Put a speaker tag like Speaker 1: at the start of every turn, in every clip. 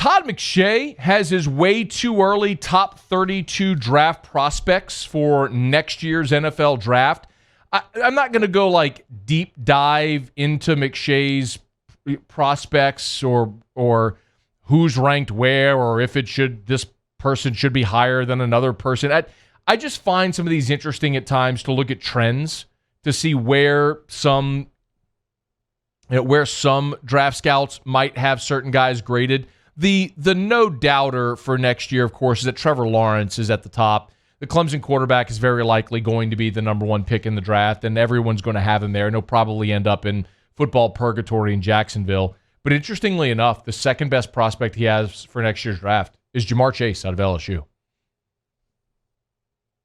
Speaker 1: Todd McShay has his way too early top 32 draft prospects for next year's NFL draft. I'm not going to go like deep dive into McShay's prospects or who's ranked where or if this person should be higher than another person. I just find some of these interesting at times to look at trends to see where some draft scouts might have certain guys graded. The no doubter for next year, of course, is that Trevor Lawrence is at the top. The Clemson quarterback is very likely going to be the number one pick in the draft, and everyone's going to have him there, and he'll probably end up in football purgatory in Jacksonville. But interestingly enough, the second best prospect he has for next year's draft is Jamar Chase out of LSU.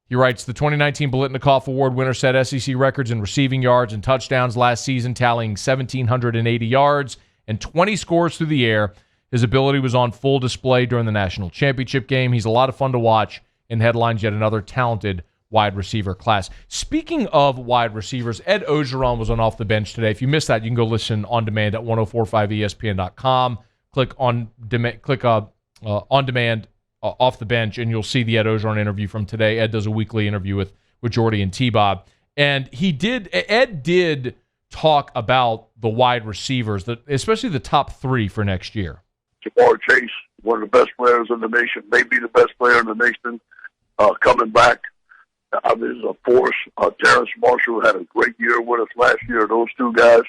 Speaker 1: He writes, the 2019 Biletnikoff Award winner set SEC records in receiving yards and touchdowns last season, tallying 1,780 yards and 20 scores through the air. His ability was on full display during the national championship game. He's a lot of fun to watch and headlines yet another talented wide receiver class. Speaking of wide receivers, Ed Orgeron was on Off the Bench today. If you missed that, you can go listen on demand at 1045ESPN.com. Click on demand Off the Bench, and you'll see the Ed Orgeron interview from today. Ed does a weekly interview with Jordy and T-Bob. And Ed did talk about the wide receivers, especially the top three for next year.
Speaker 2: Jamar Chase, one of the best players in the nation, maybe the best player in the nation, coming back. This is a force. Terrace Marshall had a great year with us last year. Those two guys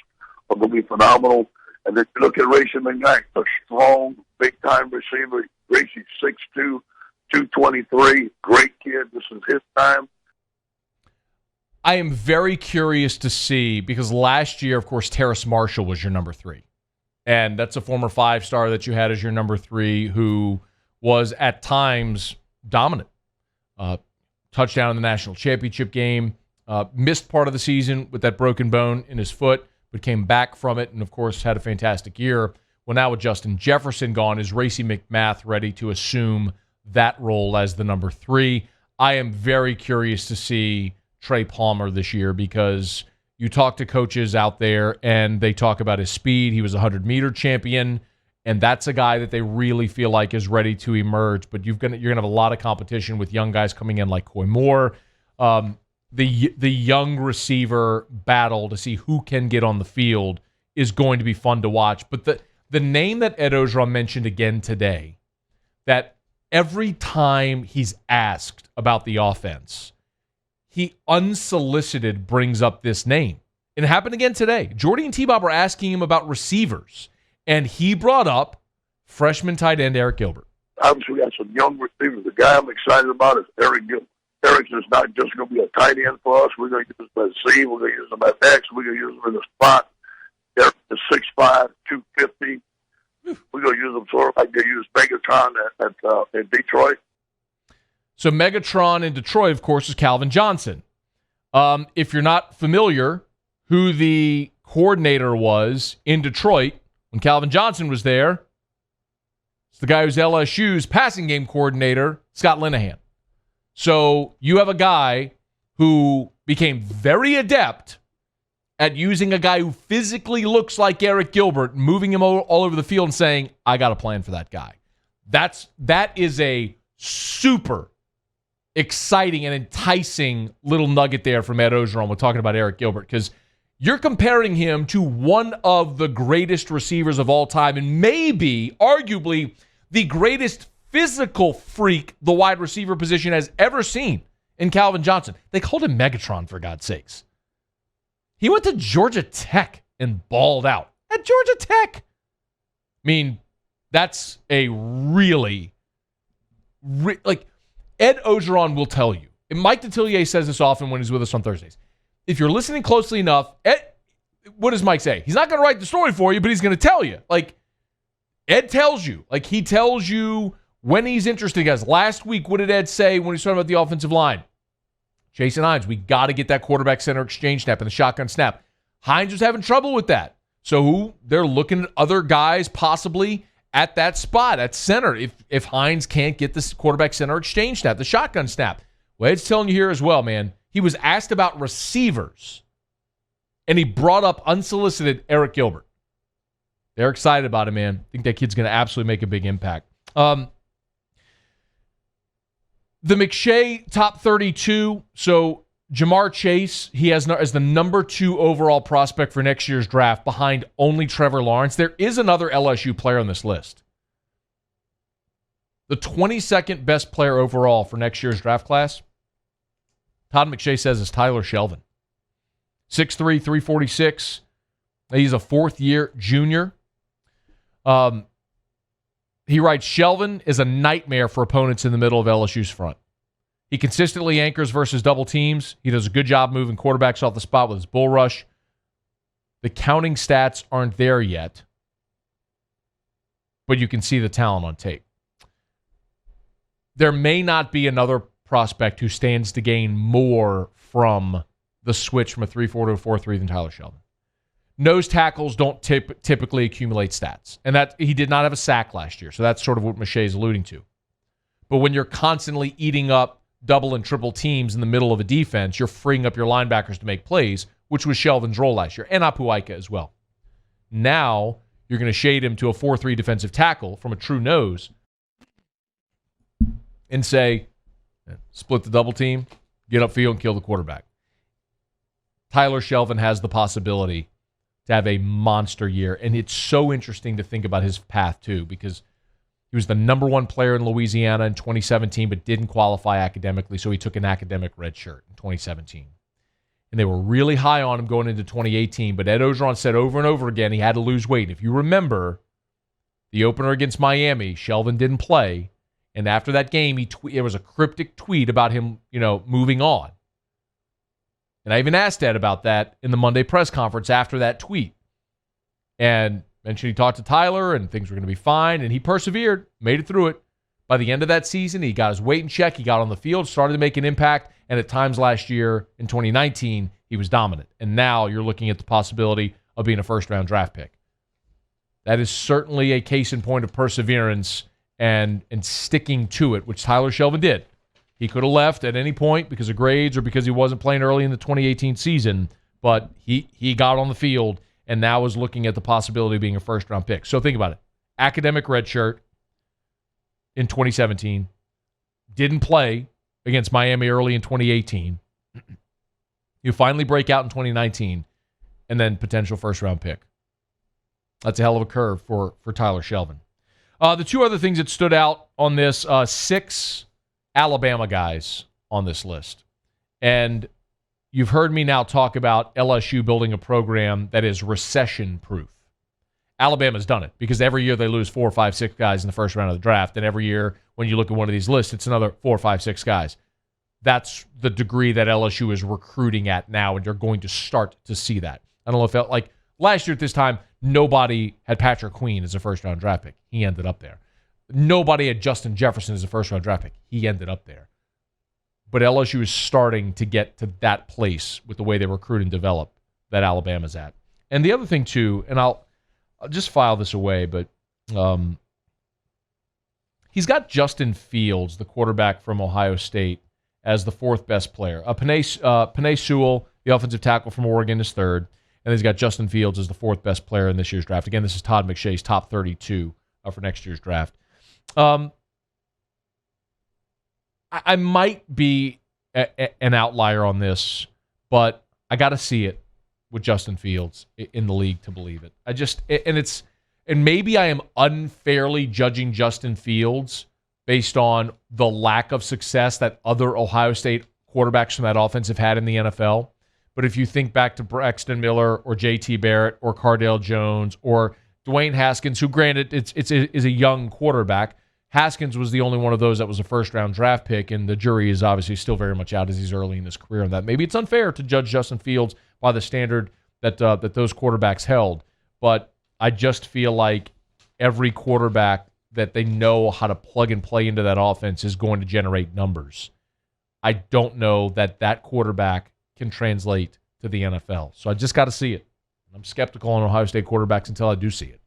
Speaker 2: are going to be phenomenal. And then you look at Racing McKnight, a strong, big-time receiver. Racing 6'2", 223, great kid. This is his time.
Speaker 1: I am very curious to see, because last year, of course, Terrace Marshall was your number 3. And that's a former 5-star that you had as your number 3 who was at times dominant. Touchdown in the national championship game. Missed part of the season with that broken bone in his foot, but came back from it and, of course, had a fantastic year. Well, now with Justin Jefferson gone, is Racey McMath ready to assume that role as the number 3? I am very curious to see Trey Palmer this year because you talk to coaches out there and they talk about his speed. He was a 100-meter champion, and that's a guy that they really feel like is ready to emerge. But you're going to have a lot of competition with young guys coming in like Coy Moore. The young receiver battle to see who can get on the field is going to be fun to watch. But the name that Ed Orgeron mentioned again today, that every time he's asked about the offense, he unsolicited brings up this name. It happened again today. Jordy and T-Bob were asking him about receivers, and he brought up freshman tight end Erik Gilbert.
Speaker 2: Obviously, we got some young receivers. The guy I'm excited about is Erik Gilbert. Eric's is not just going to be a tight end for us. We're going to use him as C. We're going to use him as X. We're going to use him in the spot. Eric is 6'5", 250. We're going to use him sort of like they use Megatron in Detroit.
Speaker 1: So Megatron in Detroit, of course, is Calvin Johnson. If you're not familiar who the coordinator was in Detroit when Calvin Johnson was there, it's the guy who's LSU's passing game coordinator, Scott Linehan. So you have a guy who became very adept at using a guy who physically looks like Erik Gilbert, moving him all over the field and saying, I got a plan for that guy. That is a super exciting and enticing little nugget there from Ed Orgeron. We're talking about Erik Gilbert because you're comparing him to one of the greatest receivers of all time and maybe, arguably, the greatest physical freak the wide receiver position has ever seen in Calvin Johnson. They called him Megatron, for God's sakes. He went to Georgia Tech and balled out at Georgia Tech. I mean, that's a really, like, Ed Orgeron will tell you, and Mike Detillier says this often when he's with us on Thursdays. If you're listening closely enough, what does Mike say? He's not going to write the story for you, but he's going to tell you. Like, Ed tells you. Like, he tells you when he's interested. Guys, last week, what did Ed say when he was talking about the offensive line? Jason Hines, we got to get that quarterback center exchange snap and the shotgun snap. Hines was having trouble with that. So they're looking at other guys possibly at that spot, at center, if Hines can't get this quarterback center exchange snap, the shotgun snap. Well, Ed's telling you here as well, man. He was asked about receivers, and he brought up unsolicited Erik Gilbert. They're excited about him, man. I think that kid's going to absolutely make a big impact. The McShay top 32. So Jamar Chase, he has as the number 2 overall prospect for next year's draft behind only Trevor Lawrence. There is another LSU player on this list. The 22nd best player overall for next year's draft class, Todd McShay says, is Tyler Shelvin. 6'3", 346. He's a fourth-year junior. He writes, Shelvin is a nightmare for opponents in the middle of LSU's front. He consistently anchors versus double teams. He does a good job moving quarterbacks off the spot with his bull rush. The counting stats aren't there yet, but you can see the talent on tape. There may not be another prospect who stands to gain more from the switch from a 3-4 to a 4-3 than Tyler Shelvin. Nose tackles don't typically accumulate stats. And that he did not have a sack last year, so that's sort of what Moshe is alluding to. But when you're constantly eating up double and triple teams in the middle of a defense, you're freeing up your linebackers to make plays, which was Shelvin's role last year, and Apuaika as well. Now, you're going to shade him to a 4-3 defensive tackle from a true nose and say, split the double team, get upfield and kill the quarterback. Tyler Shelvin has the possibility to have a monster year, and it's so interesting to think about his path, too, because he was the number 1 player in Louisiana in 2017, but didn't qualify academically, so he took an academic red shirt in 2017. And they were really high on him going into 2018, but Ed Orgeron said over and over again he had to lose weight. If you remember, the opener against Miami, Shelvin didn't play, and after that game, it was a cryptic tweet about him, moving on. And I even asked Ed about that in the Monday press conference after that tweet. And mentioned he talked to Tyler and things were going to be fine, and he persevered, made it through it. By the end of that season, he got his weight in check, he got on the field, started to make an impact, and at times last year in 2019, he was dominant. And now you're looking at the possibility of being a first-round draft pick. That is certainly a case in point of perseverance and sticking to it, which Tyler Shelvin did. He could have left at any point because of grades or because he wasn't playing early in the 2018 season, but he got on the field and now is looking at the possibility of being a first-round pick. So think about it. Academic redshirt in 2017. Didn't play against Miami early in 2018. You finally break out in 2019, and then potential first-round pick. That's a hell of a curve for Tyler Shelvin. The 2 other things that stood out on this, 6 Alabama guys on this list. And you've heard me now talk about LSU building a program that is recession-proof. Alabama's done it because every year they lose 4, 5, 6 guys in the first round of the draft, and every year when you look at one of these lists, it's another 4, 5, 6 guys. That's the degree that LSU is recruiting at now, and you're going to start to see that. I don't know if it, like last year at this time, nobody had Patrick Queen as a first-round draft pick. He ended up there. Nobody had Justin Jefferson as a first-round draft pick. He ended up there. But LSU is starting to get to that place with the way they recruit and develop that Alabama's at. And the other thing, too, and I'll just file this away, but he's got Justin Fields, the quarterback from Ohio State, as the 4th best player. Penei Sewell, the offensive tackle from Oregon, is 3rd. And he's got Justin Fields as the 4th best player in this year's draft. Again, this is Todd McShay's top 32 for next year's draft. I might be an outlier on this, but I got to see it with Justin Fields in the league to believe it. And maybe I am unfairly judging Justin Fields based on the lack of success that other Ohio State quarterbacks from that offense have had in the NFL. But if you think back to Braxton Miller or J.T. Barrett or Cardale Jones or Dwayne Haskins, who granted is a young quarterback, Haskins was the only one of those that was a first-round draft pick, and the jury is obviously still very much out as he's early in his career on that. Maybe it's unfair to judge Justin Fields by the standard that those quarterbacks held, but I just feel like every quarterback that they know how to plug and play into that offense is going to generate numbers. I don't know that quarterback can translate to the NFL, so I just got to see it. I'm skeptical on Ohio State quarterbacks until I do see it.